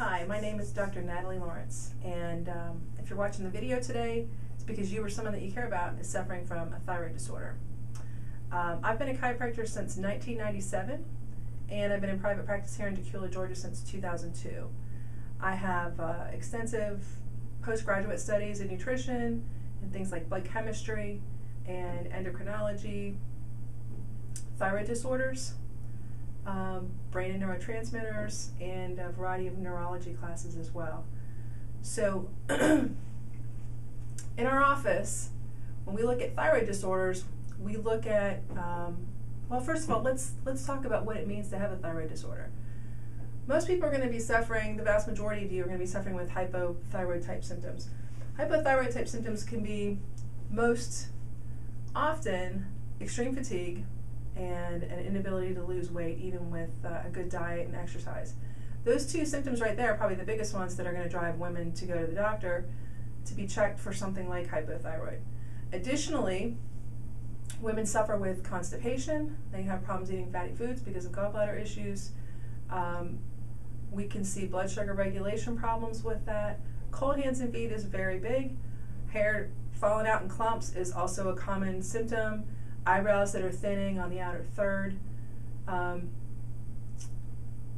Hi, my name is Dr. Natalie Lawrence, and if you're watching the video today, it's because you or someone that you care about is suffering from a thyroid disorder. I've been a chiropractor since 1997, and I've been in private practice here in Decula, Georgia since 2002. I have extensive postgraduate studies in nutrition and things like blood chemistry and endocrinology, thyroid disorders, brain and neurotransmitters, and a variety of neurology classes as well. So in our office, when we look at thyroid disorders, we look at, well, first of all, let's talk about what it means to have a thyroid disorder. Most people are going to be suffering, the vast majority of you are going to be suffering with hypothyroid type symptoms. Hypothyroid type symptoms can be most often extreme fatigue and an inability to lose weight even with a good diet and exercise. Those two symptoms right there are probably the biggest ones that are going to drive women to go to the doctor to be checked for something like hypothyroid. Additionally, women suffer with constipation. They have problems eating fatty foods because of gallbladder issues. We can see blood sugar regulation problems with that. Cold hands and feet is very big. Hair falling out in clumps is also a common symptom. Eyebrows that are thinning on the outer third.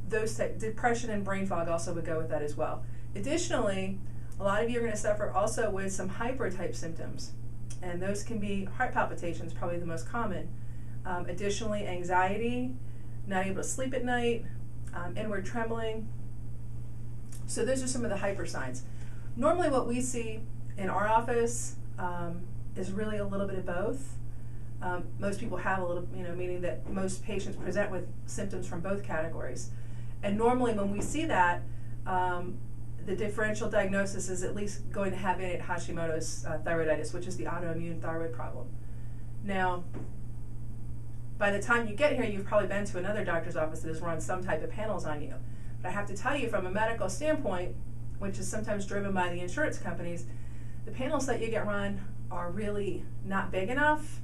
Depression and brain fog also would go with that as well. Additionally, a lot of you are going to suffer also with some hyper-type symptoms, and those can be heart palpitations, probably the most common. Additionally, anxiety, not able to sleep at night, inward trembling. So those are some of the hyper signs. Normally what we see in our office is really a little bit of both. Most people have a little, meaning that most patients present with symptoms from both categories. And normally when we see that, the differential diagnosis is at least going to have in it Hashimoto's thyroiditis, which is the autoimmune thyroid problem. Now, by the time you get here, you've probably been to another doctor's office that has run some type of panels on you. But I have to tell you, from a medical standpoint, which is sometimes driven by the insurance companies, the panels that you get run are really not big enough.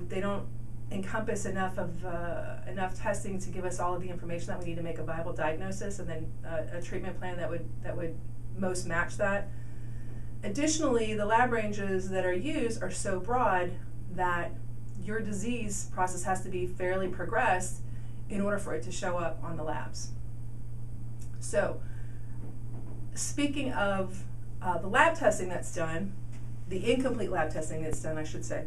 They don't encompass enough testing to give us all of the information that we need to make a viable diagnosis, and then a treatment plan that would most match that. Additionally, the lab ranges that are used are so broad that your disease process has to be fairly progressed in order for it to show up on the labs. So, speaking of the lab testing that's done, the incomplete lab testing that's done, I should say,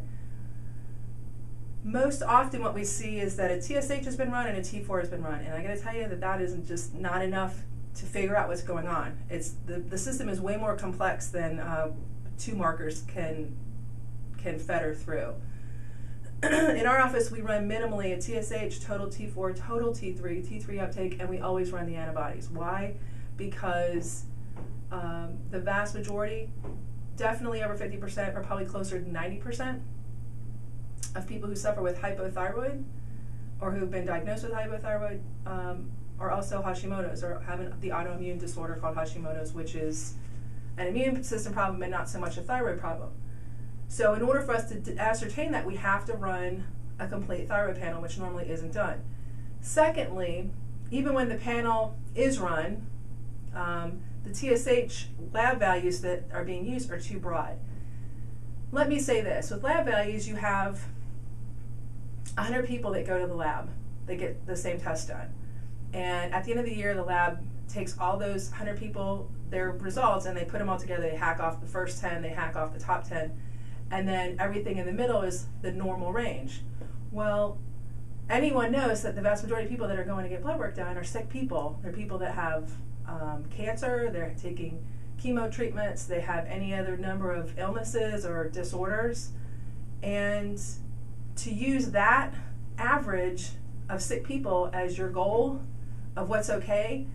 most often what we see is that a TSH has been run and a T4 has been run, and I got to tell you that isn't just not enough to figure out what's going on. It's the system is way more complex than two markers can fetter through. In our office, we run minimally a TSH, total T4, total T3 uptake, and we always run the antibodies. Why? Because the vast majority, definitely over 50%, or probably closer to 90%, of people who suffer with hypothyroid or who've been diagnosed with hypothyroid are also Hashimoto's, or have the autoimmune disorder called Hashimoto's, which is an immune system problem and not so much a thyroid problem. So in order for us to ascertain that, we have to run a complete thyroid panel, which normally isn't done. Secondly, even when the panel is run, the TSH lab values that are being used are too broad. Let me say this, with lab values, you have 100 people that go to the lab. They get the same test done. And at the end of the year, the lab takes all those 100 people, their results, and they put them all together. They hack off the first 10, they hack off the top 10, and then everything in the middle is the normal range. Well, anyone knows that the vast majority of people that are going to get blood work done are sick people. They're people that have cancer, they're taking chemo treatments, they have any other number of illnesses or disorders, and to use that average of sick people as your goal of what's okay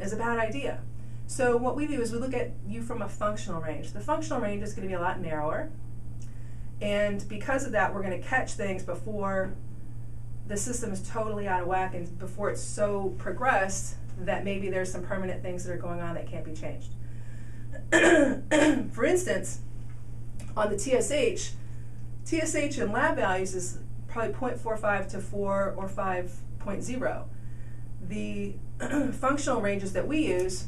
is a bad idea. So what we do is we look at you from a functional range. The functional range is going to be a lot narrower, and because of that, we're going to catch things before the system is totally out of whack and before it's so progressed that maybe there's some permanent things that are going on that can't be changed. For instance, on the TSH in lab values is probably 0.45 to 4 or 5.0. The functional ranges that we use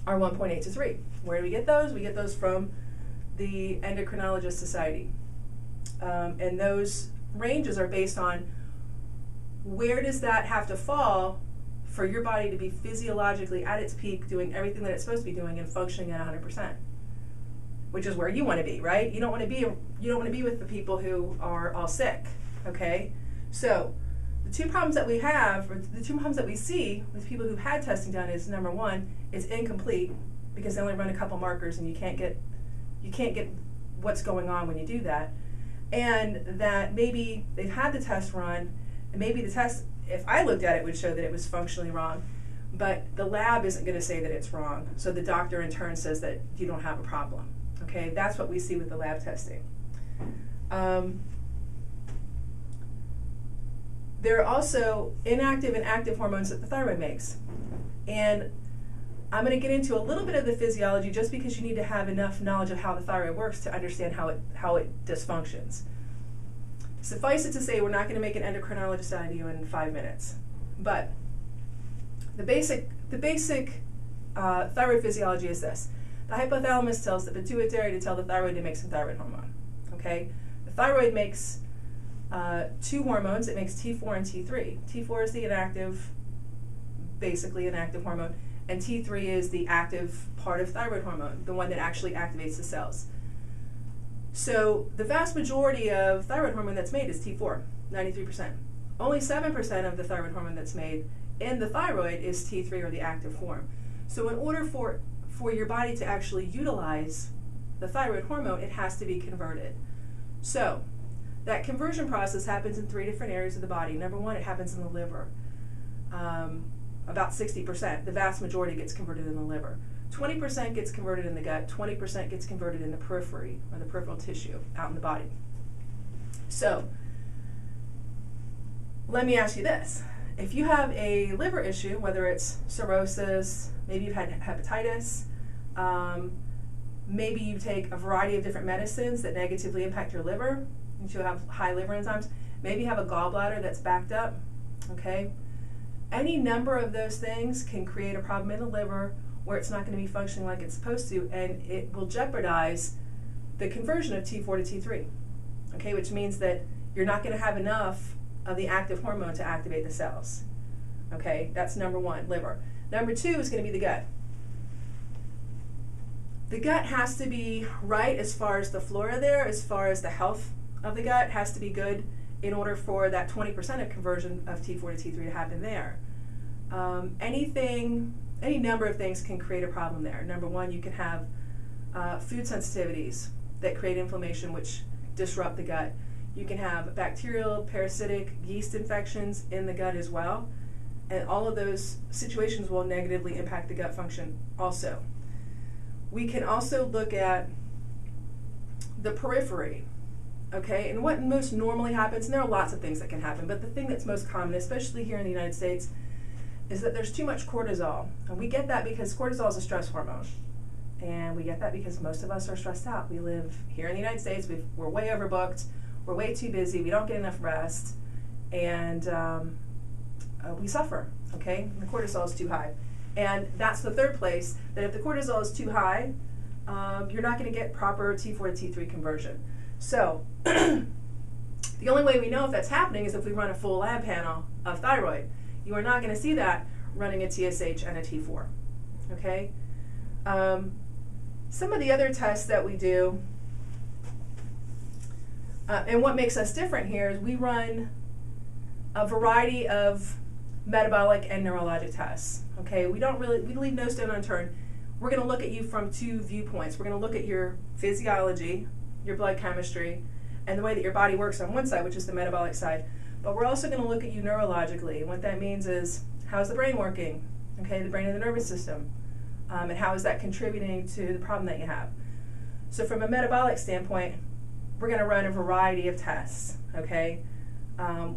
are 1.8 to 3. Where do we get those? We get those from the Endocrinologist Society. And those ranges are based on where does that have to fall for your body to be physiologically at its peak, doing everything that it's supposed to be doing and functioning at 100%, which is where you want to be, right? You don't want to be with the people who are all sick, okay? So the two problems that we have, or the two problems that we see with people who've had testing done is, number one, it's incomplete because they only run a couple markers and you can't get what's going on when you do that. And that maybe they've had the test run, and maybe the test, if I looked at it, would show that it was functionally wrong, but the lab isn't going to say that it's wrong. So the doctor in turn says that you don't have a problem. Okay, that's what we see with the lab testing. There are also inactive and active hormones that the thyroid makes. And I'm going to get into a little bit of the physiology just because you need to have enough knowledge of how the thyroid works to understand how it dysfunctions. Suffice it to say, we're not going to make an endocrinologist out of you in 5 minutes. But the basic thyroid physiology is this. The hypothalamus tells the pituitary to tell the thyroid to make some thyroid hormone. Okay? The thyroid makes two hormones. It makes T4 and T3. T4 is the inactive, basically inactive hormone, and T3 is the active part of thyroid hormone, the one that actually activates the cells. So the vast majority of thyroid hormone that's made is T4, 93%. Only 7% of the thyroid hormone that's made in the thyroid is T3, or the active form. So in order for your body to actually utilize the thyroid hormone, it has to be converted. So that conversion process happens in 3 different areas of the body. Number one, it happens in the liver. About 60%, the vast majority gets converted in the liver. 20% gets converted in the gut, 20% gets converted in the periphery, or the peripheral tissue out in the body. So let me ask you this. If you have a liver issue, whether it's cirrhosis, maybe you've had hepatitis, maybe you take a variety of different medicines that negatively impact your liver, you have high liver enzymes, maybe you have a gallbladder that's backed up, okay? Any number of those things can create a problem in the liver where it's not going to be functioning like it's supposed to, and it will jeopardize the conversion of T4 to T3, okay, which means that you're not going to have enough of the active hormone to activate the cells, okay? That's number one, liver. Number two is going to be the gut. The gut has to be right as far as the flora there, as far as the health of the gut has to be good in order for that 20% of conversion of T4 to T3 to happen there. Any number of things can create a problem there. Number one, you can have food sensitivities that create inflammation, which disrupt the gut. You can have bacterial, parasitic, yeast infections in the gut as well. And all of those situations will negatively impact the gut function also. We can also look at the periphery, okay? And what most normally happens, and there are lots of things that can happen, but the thing that's most common, especially here in the United States, is that there's too much cortisol. And we get that because cortisol is a stress hormone. And we get that because most of us are stressed out. We live here in the United States, we're way overbooked, we're way too busy, we don't get enough rest, and we suffer, okay? The cortisol is too high. And that's the third place, that if the cortisol is too high, you're not going to get proper T4 to T3 conversion. So the only way we know if that's happening is if we run a full lab panel of thyroid. You are not going to see that running a TSH and a T4, okay? Some of the other tests that we do, and what makes us different here is we run a variety of metabolic and neurologic tests, okay? We leave no stone unturned. We're going to look at you from two viewpoints. We're going to look at your physiology, your blood chemistry, and the way that your body works on one side, which is the metabolic side. But we're also going to look at you neurologically. And what that means is, how's the brain working? Okay, the brain and the nervous system. And how is that contributing to the problem that you have? So from a metabolic standpoint, we're going to run a variety of tests, okay?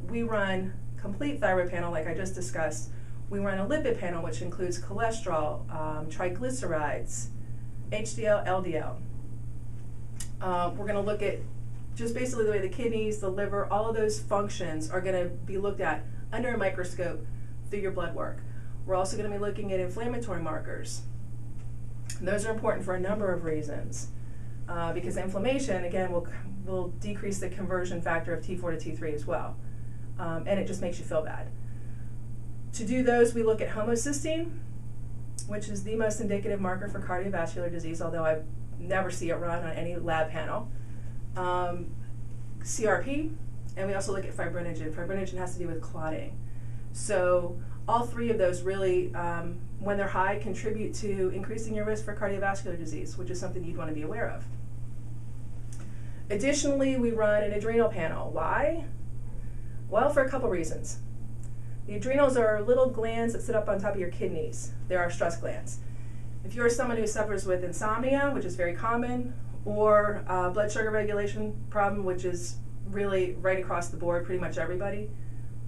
We run complete thyroid panel, like I just discussed. We run a lipid panel, which includes cholesterol, triglycerides, HDL, LDL. We're going to look at just basically the way the kidneys, the liver, all of those functions are going to be looked at under a microscope through your blood work. We're also going to be looking at inflammatory markers. And those are important for a number of reasons, because inflammation, again, will decrease the conversion factor of T4 to T3 as well, and it just makes you feel bad. To do those, we look at homocysteine, which is the most indicative marker for cardiovascular disease, although I never see it run on any lab panel. CRP, and we also look at fibrinogen. Fibrinogen has to do with clotting. So all three of those really, when they're high, contribute to increasing your risk for cardiovascular disease, which is something you'd want to be aware of. Additionally, we run an adrenal panel. Why? Well, for a couple reasons. The adrenals are little glands that sit up on top of your kidneys. They're our stress glands. If you're someone who suffers with insomnia, which is very common, or blood sugar regulation problem, which is really right across the board, pretty much everybody,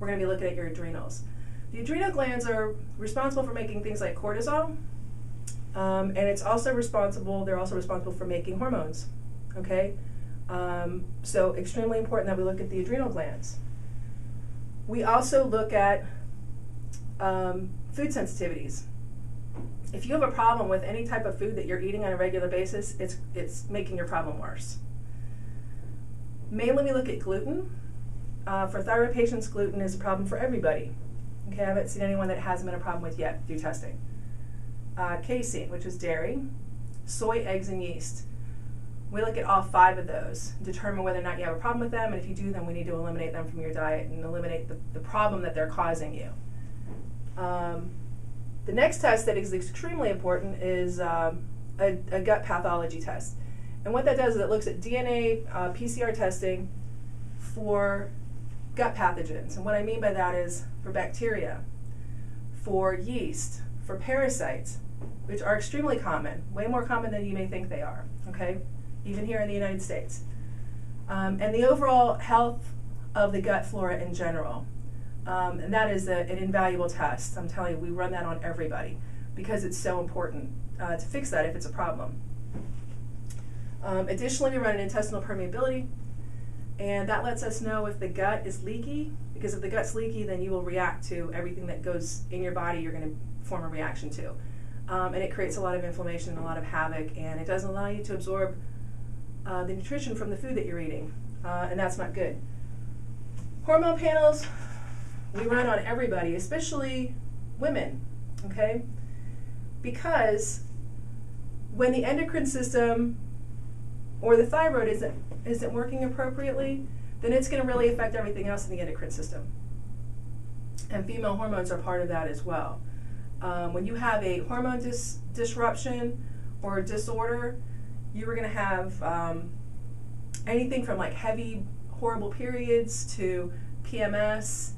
we're going to be looking at your adrenals. The adrenal glands are responsible for making things like cortisol, and they're also responsible for making hormones, okay? So extremely important that we look at the adrenal glands. We also look at food sensitivities. If you have a problem with any type of food that you're eating on a regular basis, it's making your problem worse. Mainly we look at gluten. For thyroid patients, gluten is a problem for everybody. Okay, I haven't seen anyone that hasn't been a problem with yet through testing. Casein, which is dairy, soy, eggs, and yeast. We look at all 5 of those, determine whether or not you have a problem with them, and if you do, then we need to eliminate them from your diet and eliminate the problem that they're causing you. The next test that is extremely important is a gut pathology test. And what that does is it looks at DNA PCR testing for gut pathogens. And what I mean by that is for bacteria, for yeast, for parasites, which are extremely common, way more common than you may think they are, okay? Even here in the United States. And the overall health of the gut flora in general. And that is an invaluable test. I'm telling you, we run that on everybody because it's so important to fix that if it's a problem. Additionally, we run an intestinal permeability, and that lets us know if the gut is leaky, because if the gut's leaky, then you will react to everything that goes in your body, you're going to form a reaction to. And it creates a lot of inflammation and a lot of havoc, and it doesn't allow you to absorb the nutrition from the food that you're eating, and that's not good. Hormone panels, we run on everybody, especially women, okay? Because when the endocrine system or the thyroid isn't working appropriately, then it's going to really affect everything else in the endocrine system. And female hormones are part of that as well. When you have a hormone disruption or disorder, you are going to have anything from like heavy, horrible periods to PMS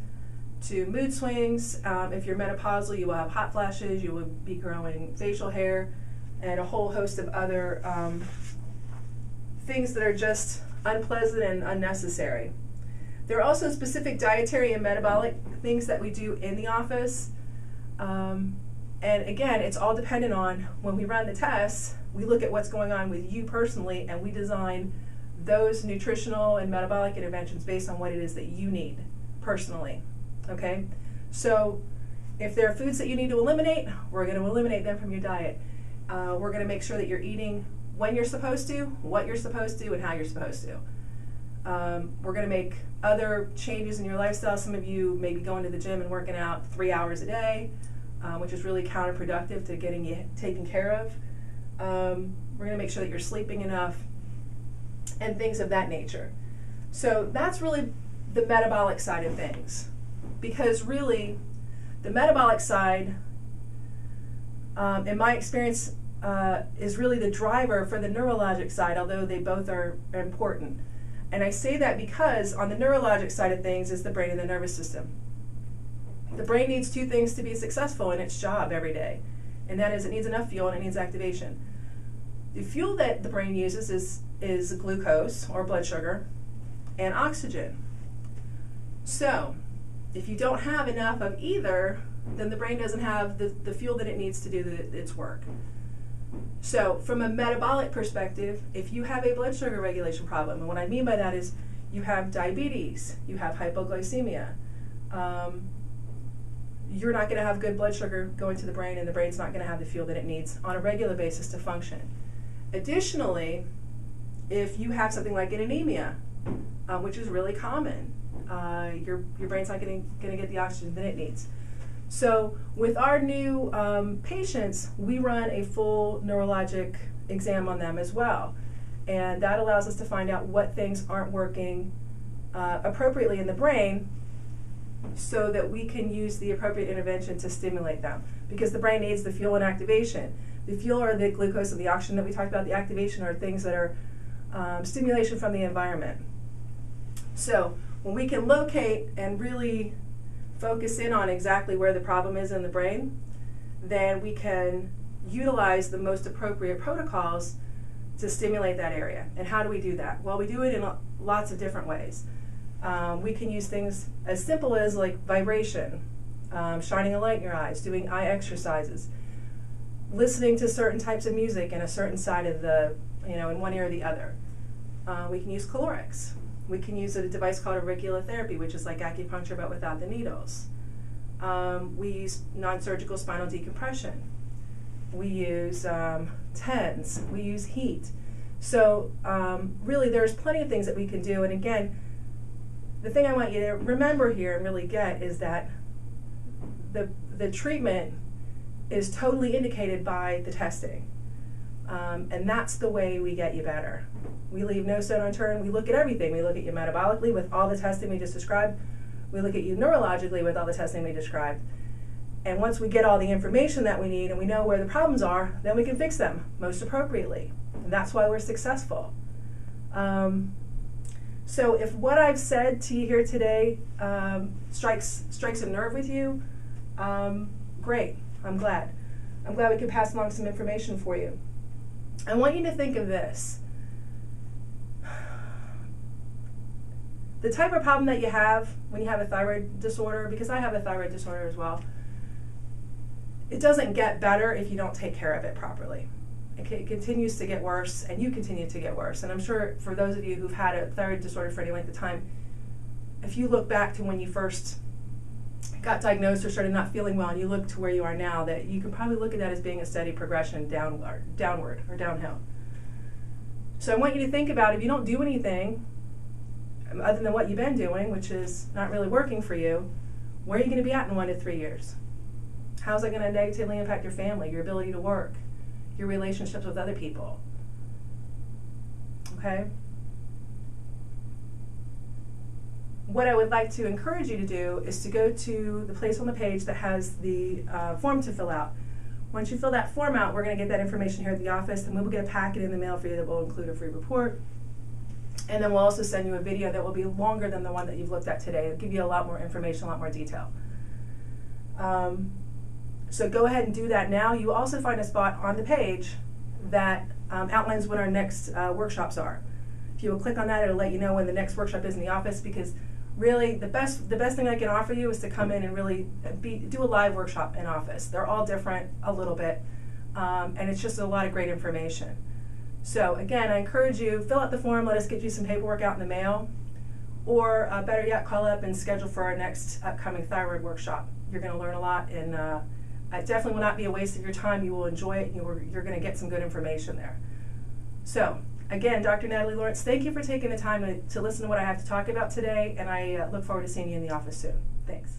to mood swings. If you're menopausal, you will have hot flashes, you will be growing facial hair, and a whole host of other things that are just unpleasant and unnecessary. There are also specific dietary and metabolic things that we do in the office. And again, it's all dependent on when we run the tests, we look at what's going on with you personally, and we design those nutritional and metabolic interventions based on what it is that you need personally. Okay? So if there are foods that you need to eliminate, we're going to eliminate them from your diet. We're going to make sure that you're eating when you're supposed to, what you're supposed to, and how you're supposed to. We're going to make other changes in your lifestyle. Some of you may be going to the gym and working out 3 hours a day, which is really counterproductive to getting you taken care of. We're going to make sure that you're sleeping enough and things of that nature. So that's really the metabolic side of things, because really the metabolic side, in my experience, is really the driver for the neurologic side, although they both are important. And I say that because on the neurologic side of things is the brain and the nervous system. The brain needs 2 things to be successful in its job every day, and that is it needs enough fuel and it needs activation. The fuel that the brain uses is glucose, or blood sugar, and oxygen. So if you don't have enough of either, then the brain doesn't have the fuel that it needs to do its work. So from a metabolic perspective, if you have a blood sugar regulation problem, and what I mean by that is you have diabetes, you have hypoglycemia, you're not going to have good blood sugar going to the brain, and the brain's not going to have the fuel that it needs on a regular basis to function. Additionally, if you have something like an anemia, which is really common, your brain's not going to get the oxygen that it needs. So with our new patients, we run a full neurologic exam on them as well. And that allows us to find out what things aren't working appropriately in the brain so that we can use the appropriate intervention to stimulate them. Because the brain needs the fuel and activation. The fuel are the glucose and the oxygen that we talked about. The activation are things that are stimulation from the environment. So when we can locate and really focus in on exactly where the problem is in the brain, then we can utilize the most appropriate protocols to stimulate that area. And how do we do that? Well, we do it in lots of different ways. We can use things as simple as like vibration, shining a light in your eyes, doing eye exercises, listening to certain types of music in a certain side of the, in one ear or the other. We can use calorics. We can use a device called auriculotherapy, which is like acupuncture but without the needles. We use non-surgical spinal decompression. We use TENS. We use heat. So really there's plenty of things that we can do. And again, the thing I want you to remember here and really get is that the treatment is totally indicated by the testing. And that's the way we get you better. We leave no stone unturned. We look at everything. We look at you metabolically with all the testing we just described. We look at you neurologically with all the testing we described. And once we get all the information that we need and we know where the problems are, then we can fix them most appropriately. And that's why we're successful. So if what I've said to you here today strikes a nerve with you, great. I'm glad. I'm glad we could pass along some information for you. I want you to think of this. The type of problem that you have when you have a thyroid disorder, because I have a thyroid disorder as well, it doesn't get better if you don't take care of it properly. It continues to get worse, and you continue to get worse. And I'm sure for those of you who've had a thyroid disorder for any length of time, if you look back to when you first got diagnosed or started not feeling well and you look to where you are now, that you can probably look at that as being a steady progression downward or downhill. So I want you to think about, if you don't do anything other than what you've been doing, which is not really working for you, where are you going to be at in 1 to 3 years? How's that going to negatively impact your family, your ability to work, your relationships with other people? Okay? What I would like to encourage you to do is to go to the place on the page that has the form to fill out. Once you fill that form out, we're going to get that information here at the office, and we will get a packet in the mail for you that will include a free report. And then we'll also send you a video that will be longer than the one that you've looked at today. It'll give you a lot more information, a lot more detail. So go ahead and do that now. You will also find a spot on the page that outlines when our next workshops are. If you will click on that, it'll let you know when the next workshop is in the office, because really the best thing I can offer you is to come in and really do a live workshop in office. They're all different a little bit, and it's just a lot of great information. So again, I encourage you, fill out the form, let us get you some paperwork out in the mail, or better yet, call up and schedule for our next upcoming thyroid workshop. You're going to learn a lot, and it definitely will not be a waste of your time. You will enjoy it, and you're going to get some good information there. So again, Dr. Natalie Lawrence, thank you for taking the time to listen to what I have to talk about today, and I look forward to seeing you in the office soon. Thanks.